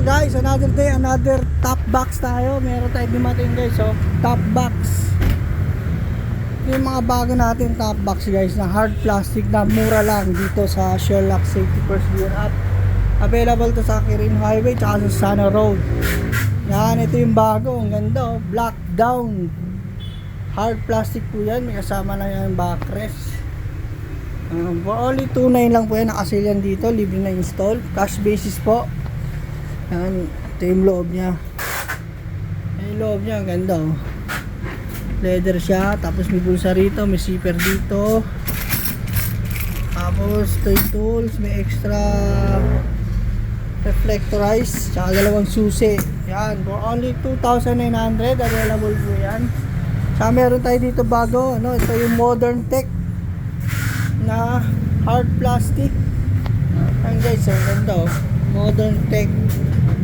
guys, another day, another top box tayo. Meron tayo dumating guys, so top box. Yung mga bago natin top box guys na hard plastic na mura lang dito sa Sherlock Safety First Gear Up. Available to sa Kirin Highway tsaka sa Sana Road. Yan, ito yung bago, ang ganda oh, black down. Hard plastic po yan, may kasama na yan backrest. For only 2.9 lang po yan, nakasil yan dito, libre na install, cash basis po. Yan, ito yung loob nya. Yung loob nya, ang ganda oh. Leather siya, tapos may bulsa rito, may zipper dito. Tapos toy tools, may extra reflectorized, tsaka dalawang susi. Yan, for only 2,900, available po yan. Tsaka meron tayo dito bago, ano, ito yung Modern Tech na hard plastic. Ayan guys, ang ganda oh. Modern Tech.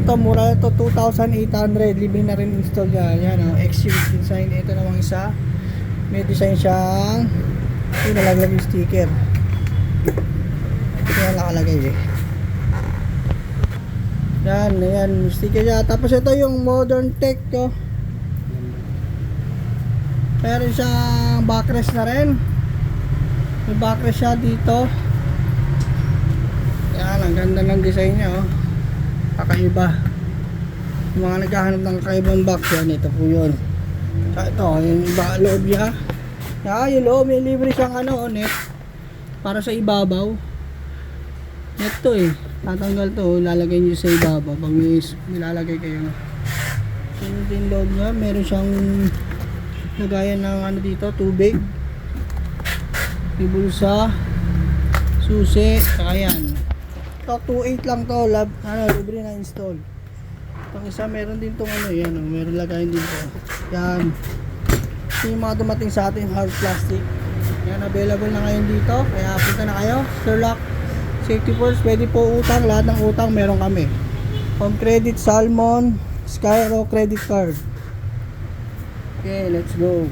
Ito mura ito, 2,800, libre na rin install yan. Yan oh, X-Series design. Ito namang isa, may design siyang nalaglag yung sticker. Ito yan nakalagay eh. Yan, sticker niya. Tapos ito yung Modern Tech oh. Meron siyang backrest na rin. May backrest siya dito. Yan, ang ganda ng design niya oh. Kakaiba. Yung mga naghahanap ng kakaibang box yan, ito po yun. So ito, yung iba loob niya. Yung loob, may libre siyang ano, net. Para sa ibabaw. Net to eh. Tatanggal to, lalagay niyo sa ibabaw. Pag may nilalagay kayo. Yung din loob niya, meron siyang lagayan ng ano dito, tubig. May bulsa, susi, saka yan. Ito 2.8 lang to, libre na install. Itong isa meron din tong ano, yan, meron lagayan dito. Yan. Ito yung mga dumating sa atin hard plastic. Yan, available na ngayon dito. Kaya punta na kayo, Sherlock Safety First. Pwede po utang, lahat ng utang meron kami. Home Credit, Salmon, Skyro Credit Card. Okay, let's go.